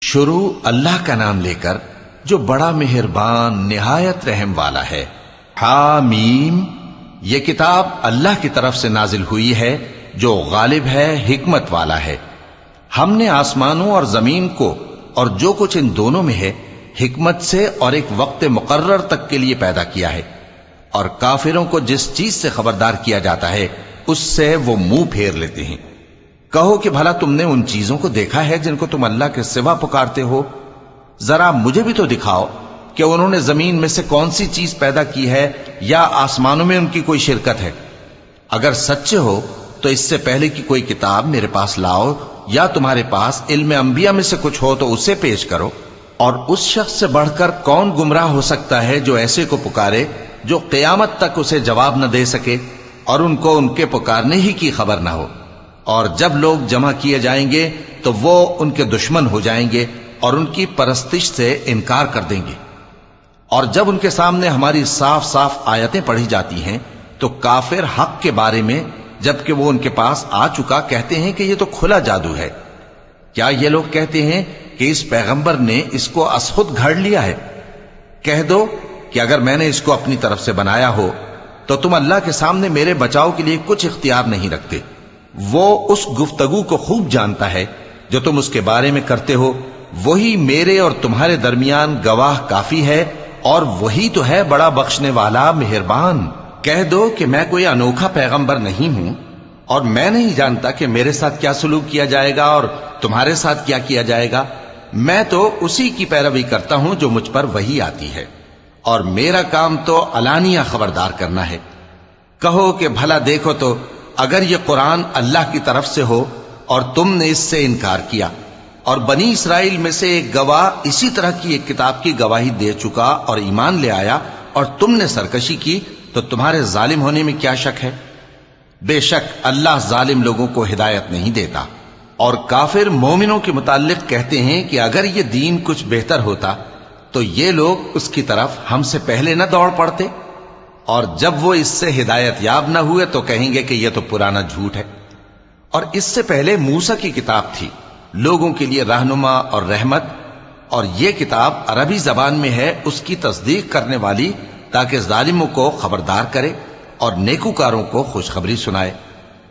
شروع اللہ کا نام لے کر جو بڑا مہربان نہایت رحم والا ہے۔ حامیم، یہ کتاب اللہ کی طرف سے نازل ہوئی ہے جو غالب ہے، حکمت والا ہے۔ ہم نے آسمانوں اور زمین کو اور جو کچھ ان دونوں میں ہے حکمت سے اور ایک وقت مقرر تک کے لیے پیدا کیا ہے، اور کافروں کو جس چیز سے خبردار کیا جاتا ہے اس سے وہ منہ پھیر لیتے ہیں۔ کہو کہ بھلا تم نے ان چیزوں کو دیکھا ہے جن کو تم اللہ کے سوا پکارتے ہو؟ ذرا مجھے بھی تو دکھاؤ کہ انہوں نے زمین میں سے کون سی چیز پیدا کی ہے یا آسمانوں میں ان کی کوئی شرکت ہے؟ اگر سچے ہو تو اس سے پہلے کی کوئی کتاب میرے پاس لاؤ، یا تمہارے پاس علم انبیاء میں سے کچھ ہو تو اسے پیش کرو۔ اور اس شخص سے بڑھ کر کون گمراہ ہو سکتا ہے جو ایسے کو پکارے جو قیامت تک اسے جواب نہ دے سکے اور ان کو ان کے پکارنے ہی کی خبر نہ ہو۔ اور جب لوگ جمع کیے جائیں گے تو وہ ان کے دشمن ہو جائیں گے اور ان کی پرستش سے انکار کر دیں گے۔ اور جب ان کے سامنے ہماری صاف صاف آیتیں پڑھی جاتی ہیں تو کافر حق کے بارے میں جبکہ وہ ان کے پاس آ چکا کہتے ہیں کہ یہ تو کھلا جادو ہے۔ کیا یہ لوگ کہتے ہیں کہ اس پیغمبر نے اس کو از خود گھڑ لیا ہے؟ کہہ دو کہ اگر میں نے اس کو اپنی طرف سے بنایا ہو تو تم اللہ کے سامنے میرے بچاؤ کے لیے کچھ اختیار نہیں رکھتے۔ وہ اس گفتگو کو خوب جانتا ہے جو تم اس کے بارے میں کرتے ہو، وہی میرے اور تمہارے درمیان گواہ کافی ہے، اور وہی تو ہے بڑا بخشنے والا مہربان۔ کہہ دو کہ میں کوئی انوکھا پیغمبر نہیں ہوں، اور میں نہیں جانتا کہ میرے ساتھ کیا سلوک کیا جائے گا اور تمہارے ساتھ کیا کیا جائے گا۔ میں تو اسی کی پیروی کرتا ہوں جو مجھ پر وحی آتی ہے، اور میرا کام تو علانیہ خبردار کرنا ہے۔ کہو کہ بھلا دیکھو تو اگر یہ قرآن اللہ کی طرف سے ہو اور تم نے اس سے انکار کیا، اور بنی اسرائیل میں سے ایک گواہ اسی طرح کی ایک کتاب کی گواہی دے چکا اور ایمان لے آیا، اور تم نے سرکشی کی، تو تمہارے ظالم ہونے میں کیا شک ہے؟ بے شک اللہ ظالم لوگوں کو ہدایت نہیں دیتا۔ اور کافر مومنوں کے متعلق کہتے ہیں کہ اگر یہ دین کچھ بہتر ہوتا تو یہ لوگ اس کی طرف ہم سے پہلے نہ دوڑ پڑتے، اور جب وہ اس سے ہدایت یاب نہ ہوئے تو کہیں گے کہ یہ تو پرانا جھوٹ ہے۔ اور اس سے پہلے موسیٰ کی کتاب تھی، لوگوں کے لیے رہنما اور رحمت، اور یہ کتاب عربی زبان میں ہے اس کی تصدیق کرنے والی، تاکہ ظالموں کو خبردار کرے اور نیکوکاروں کو خوشخبری سنائے۔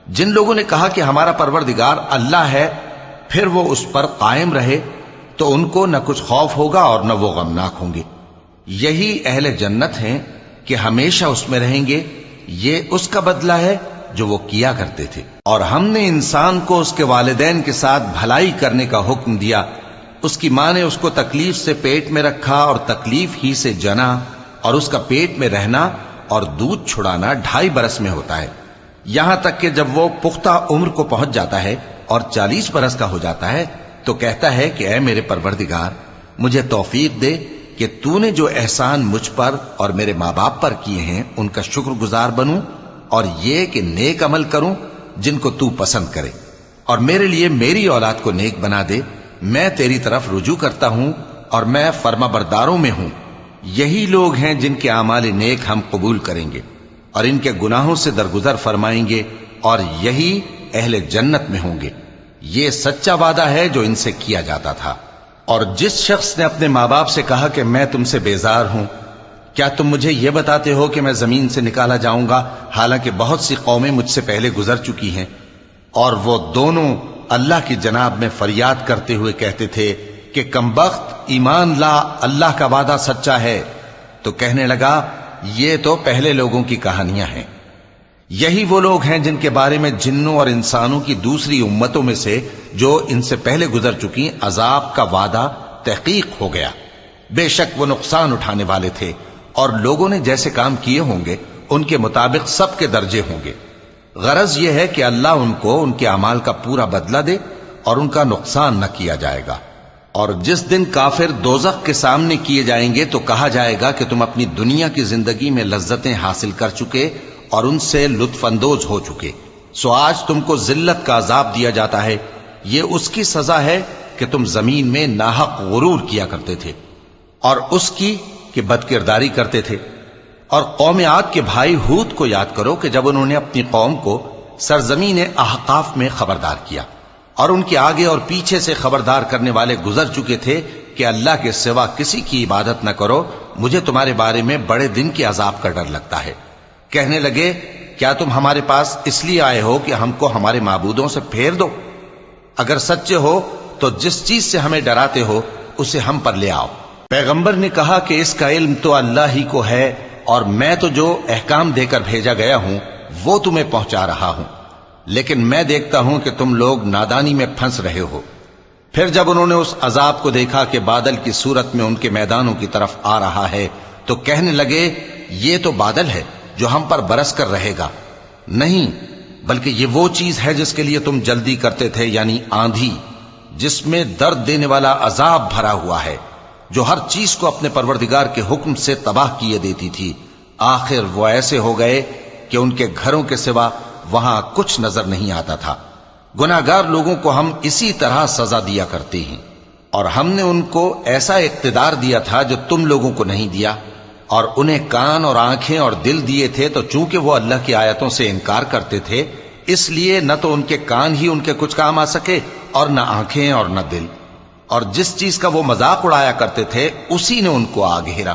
جن لوگوں نے کہا کہ ہمارا پروردگار اللہ ہے، پھر وہ اس پر قائم رہے تو ان کو نہ کچھ خوف ہوگا اور نہ وہ غمناک ہوں گے۔ یہی اہل جنت ہیں کہ ہمیشہ اس میں رہیں گے، یہ اس کا بدلہ ہے جو وہ کیا کرتے تھے۔ اور ہم نے انسان کو اس کے والدین کے ساتھ بھلائی کرنے کا حکم دیا۔ اس کی ماں نے اس کو تکلیف سے پیٹ میں رکھا اور تکلیف ہی سے جنا، اور اس کا پیٹ میں رہنا اور دودھ چھڑانا 2.5 برس میں ہوتا ہے، یہاں تک کہ جب وہ پختہ عمر کو پہنچ جاتا ہے اور 40 برس کا ہو جاتا ہے تو کہتا ہے کہ اے میرے پروردگار، مجھے توفیق دے کہ تو نے جو احسان مجھ پر اور میرے ماں باپ پر کیے ہیں ان کا شکر گزار بنوں، اور یہ کہ نیک عمل کروں جن کو تو پسند کرے، اور میرے لیے میری اولاد کو نیک بنا دے۔ میں تیری طرف رجوع کرتا ہوں اور میں فرما برداروں میں ہوں۔ یہی لوگ ہیں جن کے اعمال نیک ہم قبول کریں گے اور ان کے گناہوں سے درگزر فرمائیں گے، اور یہی اہل جنت میں ہوں گے۔ یہ سچا وعدہ ہے جو ان سے کیا جاتا تھا۔ اور جس شخص نے اپنے ماں باپ سے کہا کہ میں تم سے بیزار ہوں، کیا تم مجھے یہ بتاتے ہو کہ میں زمین سے نکالا جاؤں گا، حالانکہ بہت سی قومیں مجھ سے پہلے گزر چکی ہیں؟ اور وہ دونوں اللہ کی جناب میں فریاد کرتے ہوئے کہتے تھے کہ کمبخت، ایمان لا، اللہ کا وعدہ سچا ہے۔ تو کہنے لگا یہ تو پہلے لوگوں کی کہانیاں ہیں۔ یہی وہ لوگ ہیں جن کے بارے میں جنوں اور انسانوں کی دوسری امتوں میں سے جو ان سے پہلے گزر چکی عذاب کا وعدہ تحقیق ہو گیا۔ بے شک وہ نقصان اٹھانے والے تھے، اور لوگوں نے جیسے کام کیے ہوں گے ان کے مطابق سب کے درجے ہوں گے۔ غرض یہ ہے کہ اللہ ان کو ان کے اعمال کا پورا بدلہ دے اور ان کا نقصان نہ کیا جائے گا۔ اور جس دن کافر دوزخ کے سامنے کیے جائیں گے تو کہا جائے گا کہ تم اپنی دنیا کی زندگی میں لذتیں حاصل کر چکے اور ان سے لطف اندوز ہو چکے، سو آج تم کو ذلت کا عذاب دیا جاتا ہے۔ یہ اس کی سزا ہے کہ تم زمین میں ناحق غرور کیا کرتے تھے، اور اس کی کہ بد کرداری کرتے تھے۔ اور قوم عاد کے بھائی ہود کو یاد کرو کہ جب انہوں نے اپنی قوم کو سرزمین احقاف میں خبردار کیا اور ان کے آگے اور پیچھے سے خبردار کرنے والے گزر چکے تھے کہ اللہ کے سوا کسی کی عبادت نہ کرو، مجھے تمہارے بارے میں بڑے دن کے عذاب کا ڈر لگتا ہے۔ کہنے لگے کیا تم ہمارے پاس اس لیے آئے ہو کہ ہم کو ہمارے معبودوں سے پھیر دو؟ اگر سچے ہو تو جس چیز سے ہمیں ڈراتے ہو اسے ہم پر لے آؤ۔ پیغمبر نے کہا کہ اس کا علم تو اللہ ہی کو ہے، اور میں تو جو احکام دے کر بھیجا گیا ہوں وہ تمہیں پہنچا رہا ہوں، لیکن میں دیکھتا ہوں کہ تم لوگ نادانی میں پھنس رہے ہو۔ پھر جب انہوں نے اس عذاب کو دیکھا کہ بادل کی صورت میں ان کے میدانوں کی طرف آ رہا ہے تو کہنے لگے یہ تو بادل ہے جو ہم پر برس کر رہے گا، نہیں بلکہ یہ وہ چیز ہے جس کے لیے تم جلدی کرتے تھے، یعنی آندھی، جس میں درد دینے والا عذاب بھرا ہوا ہے، جو ہر چیز کو اپنے پروردگار کے حکم سے تباہ کیے دیتی تھی۔ آخر وہ ایسے ہو گئے کہ ان کے گھروں کے سوا وہاں کچھ نظر نہیں آتا تھا۔ گناہگار لوگوں کو ہم اسی طرح سزا دیا کرتے ہیں، اور ہم نے ان کو ایسا اقتدار دیا تھا جو تم لوگوں کو نہیں دیا، اور انہیں کان اور آنکھیں اور دل دیے تھے، تو چونکہ وہ اللہ کی آیتوں سے انکار کرتے تھے اس لیے نہ تو ان کے کان ہی ان کے کچھ کام آ سکے اور نہ آنکھیں اور نہ دل، اور جس چیز کا وہ مذاق اڑایا کرتے تھے اسی نے ان کو آ گھیرا۔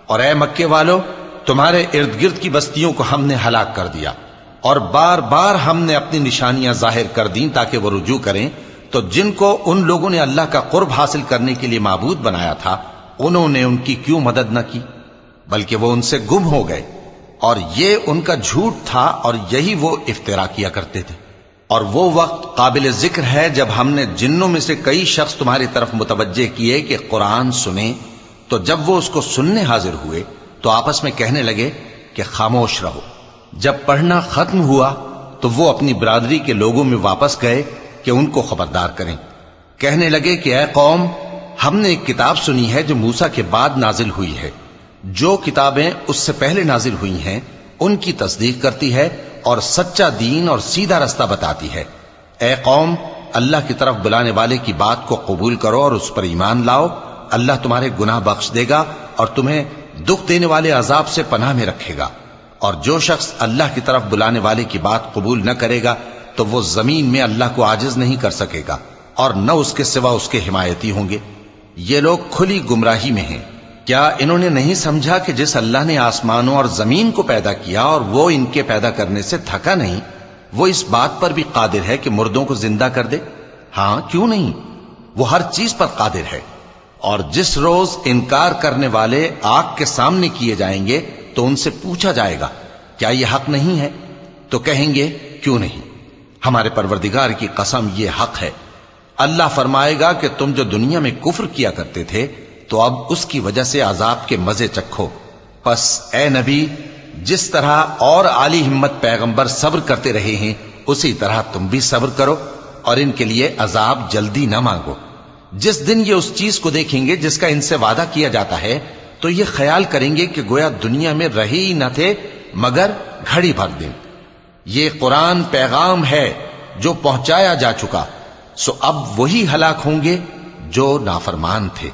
اور اے مکے والو، تمہارے ارد گرد کی بستیوں کو ہم نے ہلاک کر دیا، اور بار بار ہم نے اپنی نشانیاں ظاہر کر دیں تاکہ وہ رجوع کریں، تو جن کو ان لوگوں نے اللہ کا قرب حاصل کرنے کے لیے معبود بنایا تھا انہوں نے ان کی کیوں مدد نہ کی، بلکہ وہ ان سے گم ہو گئے، اور یہ ان کا جھوٹ تھا اور یہی وہ افترا کیا کرتے تھے۔ اور وہ وقت قابل ذکر ہے جب ہم نے جنوں میں سے کئی شخص تمہاری طرف متوجہ کیے کہ قرآن سنیں، تو جب وہ اس کو سننے حاضر ہوئے تو آپس میں کہنے لگے کہ خاموش رہو۔ جب پڑھنا ختم ہوا تو وہ اپنی برادری کے لوگوں میں واپس گئے کہ ان کو خبردار کریں۔ کہنے لگے کہ اے قوم، ہم نے ایک کتاب سنی ہے جو موسیٰ کے بعد نازل ہوئی ہے، جو کتابیں اس سے پہلے نازل ہوئی ہیں ان کی تصدیق کرتی ہے اور سچا دین اور سیدھا رستہ بتاتی ہے۔ اے قوم، اللہ کی طرف بلانے والے کی بات کو قبول کرو اور اس پر ایمان لاؤ، اللہ تمہارے گناہ بخش دے گا اور تمہیں دکھ دینے والے عذاب سے پناہ میں رکھے گا۔ اور جو شخص اللہ کی طرف بلانے والے کی بات قبول نہ کرے گا تو وہ زمین میں اللہ کو عاجز نہیں کر سکے گا، اور نہ اس کے سوا اس کے حمایتی ہوں گے۔ یہ لوگ کھلی گمراہی میں ہیں۔ کیا انہوں نے نہیں سمجھا کہ جس اللہ نے آسمانوں اور زمین کو پیدا کیا اور وہ ان کے پیدا کرنے سے تھکا نہیں، وہ اس بات پر بھی قادر ہے کہ مردوں کو زندہ کر دے؟ ہاں، کیوں نہیں، وہ ہر چیز پر قادر ہے۔ اور جس روز انکار کرنے والے آگ کے سامنے کیے جائیں گے تو ان سے پوچھا جائے گا کیا یہ حق نہیں ہے؟ تو کہیں گے کیوں نہیں، ہمارے پروردگار کی قسم یہ حق ہے۔ اللہ فرمائے گا کہ تم جو دنیا میں کفر کیا کرتے تھے تو اب اس کی وجہ سے عذاب کے مزے چکھو۔ پس اے نبی، جس طرح اور عالی ہمت پیغمبر صبر کرتے رہے ہیں اسی طرح تم بھی صبر کرو، اور ان کے لیے عذاب جلدی نہ مانگو۔ جس دن یہ اس چیز کو دیکھیں گے جس کا ان سے وعدہ کیا جاتا ہے تو یہ خیال کریں گے کہ گویا دنیا میں رہے ہی نہ تھے مگر گھڑی بھر دن۔ یہ قرآن پیغام ہے جو پہنچایا جا چکا، سو اب وہی ہلاک ہوں گے جو نافرمان تھے۔